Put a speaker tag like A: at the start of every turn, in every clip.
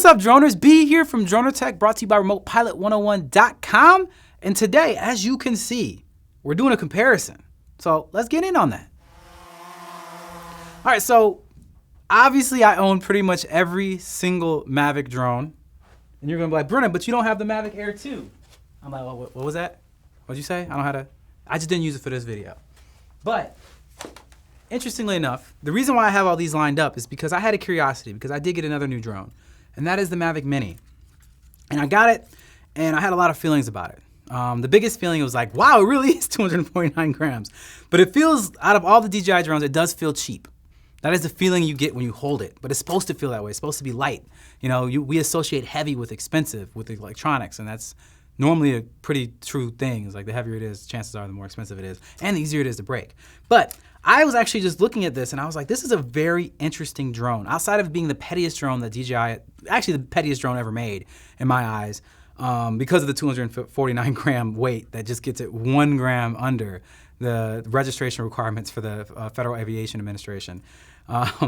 A: up, Droners? B here from Droner Tech, brought to you by RemotePilot101.com. And today, as you can see, we're doing a comparison. So let's get in on that. All right, so obviously I own pretty much every single Mavic drone. And you're gonna be like, Brennan, but you don't have the Mavic Air 2. I'm like, well, what was that? What'd you say? I just didn't use it for this video. But interestingly enough, the reason why I have all these lined up is because I had a curiosity, because I did get another new drone, and that is the Mavic Mini. And I got it, and I had a lot of feelings about it. The biggest feeling was like, wow, it really is 249 grams. But it feels, out of all the DJI drones, it does feel cheap. That is the feeling you get when you hold it, but it's supposed to feel that way. It's supposed to be light. You know, we associate heavy with expensive, with electronics, and that's normally a pretty true thing. It's like the heavier it is, chances are the more expensive it is, and the easier it is to break. But I was actually just looking at this, and I was like, this is a very interesting drone. Outside of being the pettiest drone that DJI, actually the pettiest drone ever made, in my eyes, because of the 249 gram weight that just gets it 1 gram under the registration requirements for the Federal Aviation Administration.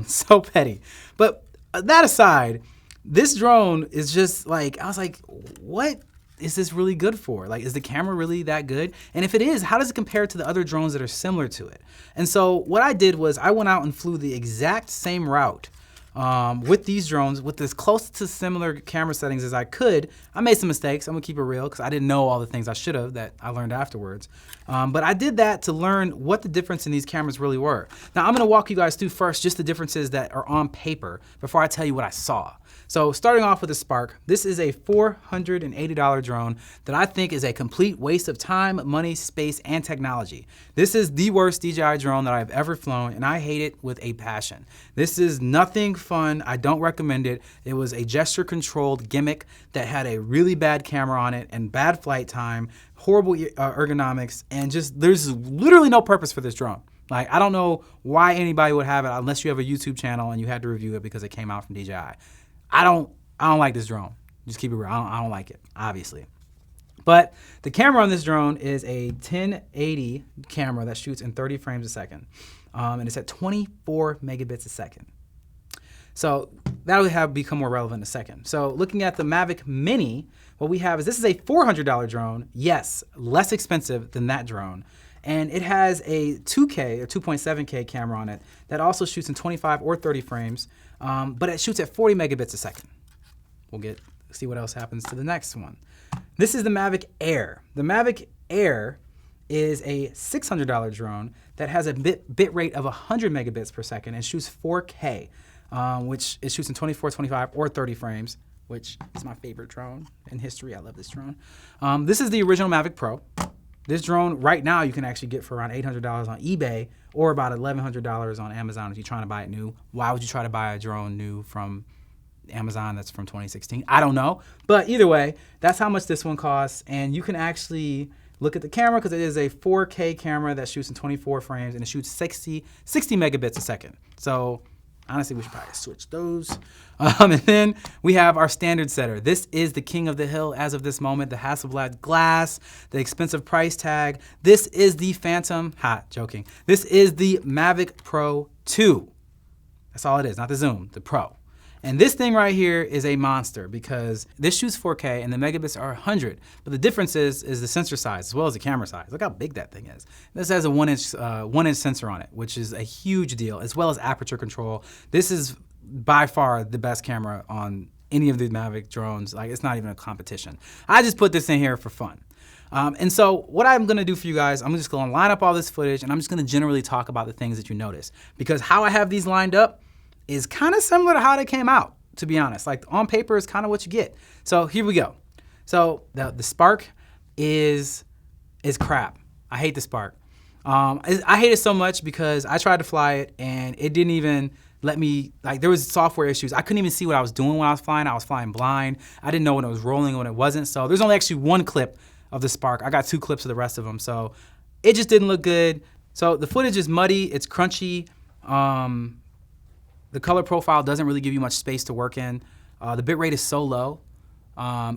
A: So petty. But that aside, this drone is just like, I was like, what is this really good for? Like, is the camera really that good? And if it is, how does it compare to the other drones that are similar to it? And so what I did was I went out and flew the exact same route with these drones, with as close to similar camera settings as I could. I made some mistakes, I'm gonna keep it real, because I didn't know all the things I should have that I learned afterwards. But I did that to learn what the difference in these cameras really were. Now I'm gonna walk you guys through first just the differences that are on paper before I tell you what I saw. So starting off with the Spark, this is a $480 drone that I think is a complete waste of time, money, space, and technology. This is the worst DJI drone that I've ever flown, and I hate it with a passion. This is nothing fun. I don't recommend it. It was a gesture-controlled gimmick that had a really bad camera on it and bad flight time, horrible ergonomics, and just there's literally no purpose for this drone. Like, I don't know why anybody would have it unless you have a YouTube channel and you had to review it because it came out from DJI. I don't like this drone. Just keep it real. I don't like it, obviously. But the camera on this drone is a 1080 camera that shoots in 30 frames a second. And it's at 24 megabits a second. So that'll become more relevant in a second. So looking at the Mavic Mini, what we have is this is a $400 drone. Yes, less expensive than that drone. And it has a 2K or 2.7K camera on it that also shoots in 25 or 30 frames, but it shoots at 40 megabits a second. We'll see what else happens to the next one. This is the Mavic Air. The Mavic Air is a $600 drone that has a bit rate of 100 megabits per second and shoots 4K, which it shoots in 24, 25, or 30 frames, which is my favorite drone in history. I love this drone. This is the original Mavic Pro. This drone right now you can actually get for around $800 on eBay or about $1,100 on Amazon if you're trying to buy it new. Why would you try to buy a drone new from Amazon that's from 2016? I don't know. But either way, that's how much this one costs. And you can actually look at the camera because it is a 4K camera that shoots in 24 frames and it shoots 60 megabits a second. So honestly, we should probably switch those. And then we have our standard setter. This is the king of the hill as of this moment, the Hasselblad glass, the expensive price tag. This is the Phantom, joking. This is the Mavic Pro 2. That's all it is, not the Zoom, the Pro. And this thing right here is a monster because this shoots 4K and the megabits are 100. But the difference is the sensor size as well as the camera size. Look how big that thing is. This has a 1-inch sensor on it, which is a huge deal, as well as aperture control. This is by far the best camera on any of the Mavic drones. Like, it's not even a competition. I just put this in here for fun. And so what I'm gonna do for you guys, I'm just gonna line up all this footage and I'm just gonna generally talk about the things that you notice. Because how I have these lined up is kind of similar to how they came out, to be honest. Like, on paper is kind of what you get. So here we go. So the Spark is crap. I hate the Spark. I hate it so much because I tried to fly it and it didn't even let me, like, there was software issues. I couldn't even see what I was doing when I was flying. I was flying blind. I didn't know when it was rolling and when it wasn't. So there's only actually one clip of the Spark. I got 2 clips of the rest of them. So it just didn't look good. So the footage is muddy, it's crunchy. The color profile doesn't really give you much space to work in. The bitrate is so low.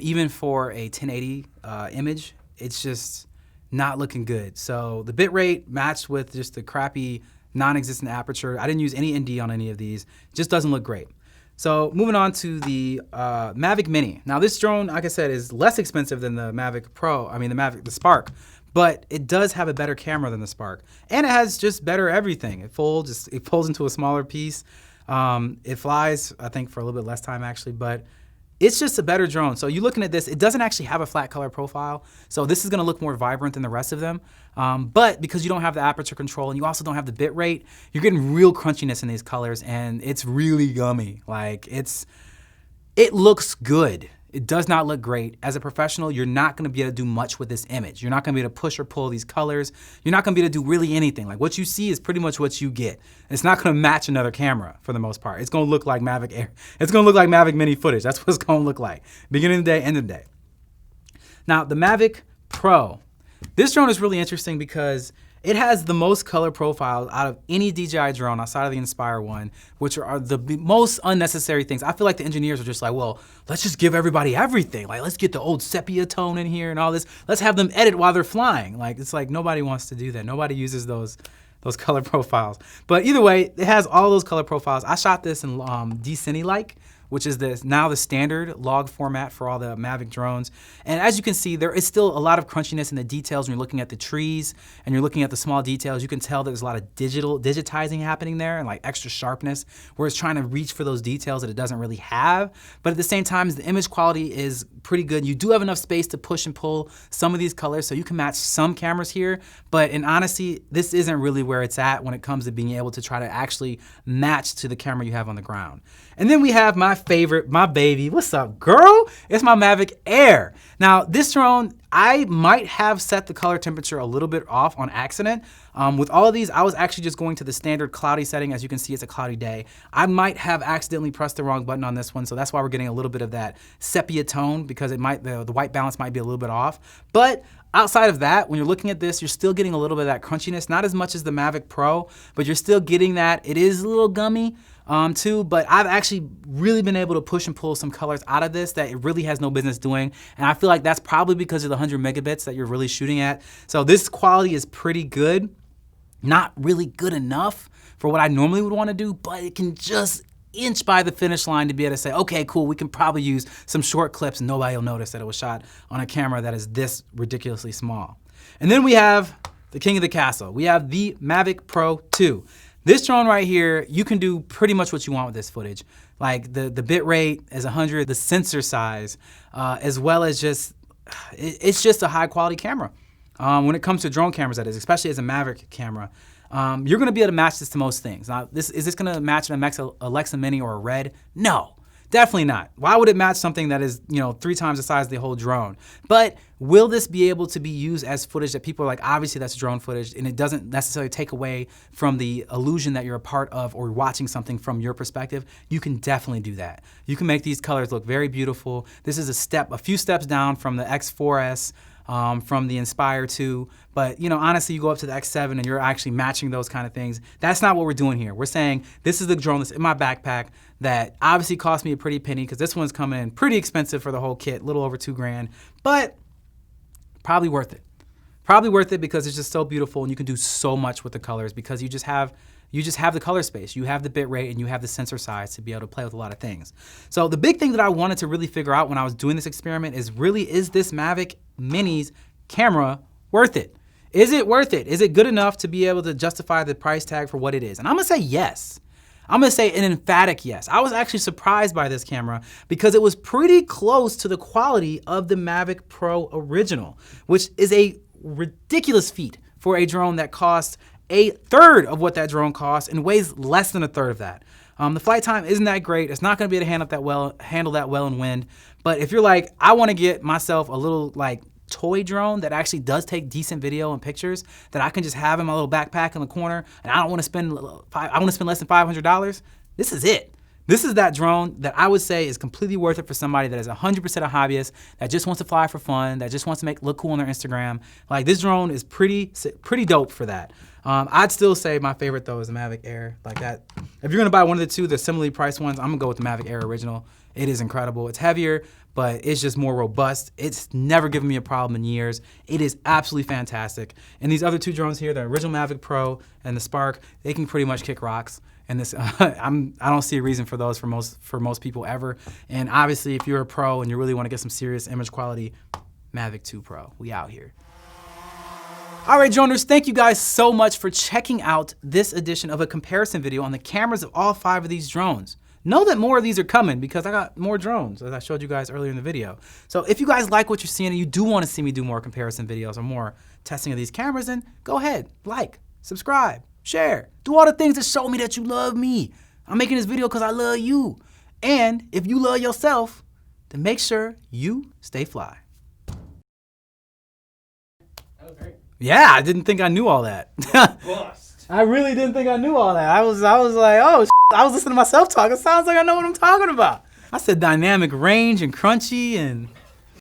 A: Even for a 1080 image, it's just not looking good. So the bitrate matched with just the crappy non-existent aperture. I didn't use any ND on any of these. Just doesn't look great. So moving on to the Mavic Mini. Now this drone, like I said, is less expensive than the Mavic Pro. I mean the Spark, but it does have a better camera than the Spark, and it has just better everything. It folds into a smaller piece. It flies, I think, for a little bit less time actually, but it's just a better drone. So you're looking at this, it doesn't actually have a flat color profile. So this is gonna look more vibrant than the rest of them. But because you don't have the aperture control and you also don't have the bit rate, you're getting real crunchiness in these colors, and it's really yummy. Like it looks good. It does not look great. As a professional, you're not gonna be able to do much with this image. You're not gonna be able to push or pull these colors. You're not gonna be able to do really anything. Like what you see is pretty much what you get. It's not gonna match another camera for the most part. It's gonna look like Mavic Air. It's gonna look like Mavic Mini footage. That's what it's gonna look like. Beginning of the day, end of the day. Now, the Mavic Pro. This drone is really interesting because it has the most color profiles out of any DJI drone outside of the Inspire one, which are the most unnecessary things. I feel like the engineers are just like, well, let's just give everybody everything. Like, let's get the old sepia tone in here and all this. Let's have them edit while they're flying. Like, it's like nobody wants to do that. Nobody uses those color profiles. But either way, it has all those color profiles. I shot this in D-Cine-like, which is now the standard log format for all the Mavic drones. And as you can see, there is still a lot of crunchiness in the details when you're looking at the trees and you're looking at the small details. You can tell there's a lot of digitizing happening there and like extra sharpness where it's trying to reach for those details that it doesn't really have. But at the same time, the image quality is pretty good. You do have enough space to push and pull some of these colors so you can match some cameras here. But in honesty, this isn't really where it's at when it comes to being able to try to actually match to the camera you have on the ground. And then we have my favorite, my baby. What's up, girl? It's my Mavic Air. Now, this drone, I might have set the color temperature a little bit off on accident. With all of these, I was actually just going to the standard cloudy setting. As you can see, it's a cloudy day. I might have accidentally pressed the wrong button on this one, so that's why we're getting a little bit of that sepia tone because it might the white balance might be a little bit off. But outside of that, when you're looking at this, you're still getting a little bit of that crunchiness, not as much as the Mavic Pro, but you're still getting that. It is a little gummy too, but I've actually really been able to push and pull some colors out of this that it really has no business doing. And I feel like that's probably because of the 100 megabits that you're really shooting at. So this quality is pretty good. Not really good enough for what I normally would want to do, but it can just inch by the finish line to be able to say, okay, cool, we can probably use some short clips and nobody will notice that it was shot on a camera that is this ridiculously small. And then we have the king of the castle. We have the Mavic Pro 2. This drone right here, you can do pretty much what you want with this footage. Like the bit rate is 100, the sensor size, as well as just, it's just a high quality camera. When it comes to drone cameras, that is, especially as a Mavic camera, you're gonna be able to match this to most things. Now, is this gonna match an Alexa Mini or a Red? No, definitely not. Why would it match something that is, 3 times the size of the whole drone? But will this be able to be used as footage that people are like, obviously that's drone footage, and it doesn't necessarily take away from the illusion that you're a part of or watching something from your perspective? You can definitely do that. You can make these colors look very beautiful. This is a few steps down from the X4S, from the Inspire 2, but honestly, you go up to the X7 and you're actually matching those kind of things. That's not what we're doing here. We're saying this is the drone that's in my backpack that obviously cost me a pretty penny because this one's coming in pretty expensive for the whole kit, a little over $2 grand, but probably worth it. Probably worth it because it's just so beautiful and you can do so much with the colors because you just have the color space, you have the bit rate, and you have the sensor size to be able to play with a lot of things. So the big thing that I wanted to really figure out when I was doing this experiment is this Mavic Mini's camera worth it? Is it worth it? Is it good enough to be able to justify the price tag for what it is? And I'm gonna say yes. I'm gonna say an emphatic yes. I was actually surprised by this camera because it was pretty close to the quality of the Mavic Pro original, which is a ridiculous feat for a drone that costs a third of what that drone costs and weighs less than a third of that. The flight time isn't that great. It's not gonna be able to handle that well in wind. But if you're like, I wanna get myself a little toy drone that actually does take decent video and pictures that I can just have in my little backpack in the corner and I wanna spend less than $500, this is it. This is that drone that I would say is completely worth it for somebody that is 100% a hobbyist, that just wants to fly for fun, that just wants to look cool on their Instagram. Like, this drone is pretty dope for that. I'd still say my favorite though is the Mavic Air. Like that, if you're gonna buy one of the two, the similarly priced ones, I'm gonna go with the Mavic Air original. It is incredible. It's heavier, but it's just more robust. It's never given me a problem in years. It is absolutely fantastic. And these other two drones here, the original Mavic Pro and the Spark, they can pretty much kick rocks. And this, I don't see a reason for those for most people ever. And obviously, if you're a pro and you really want to get some serious image quality, Mavic 2 Pro, we out here. All right, Droners, thank you guys so much for checking out this edition of a comparison video on the cameras of all 5 of these drones. Know that more of these are coming because I got more drones, as I showed you guys earlier in the video. So if you guys like what you're seeing and you do want to see me do more comparison videos or more testing of these cameras, then go ahead, like, subscribe, share, do all the things to show me that you love me. I'm making this video because I love you. And if you love yourself, then make sure you stay fly.
B: That was great.
A: Yeah, I didn't think I knew all that.
B: Bust.
A: I really didn't think I knew all that. I was like, oh, I was listening to myself talk. It sounds like I know what I'm talking about. I said dynamic range and crunchy and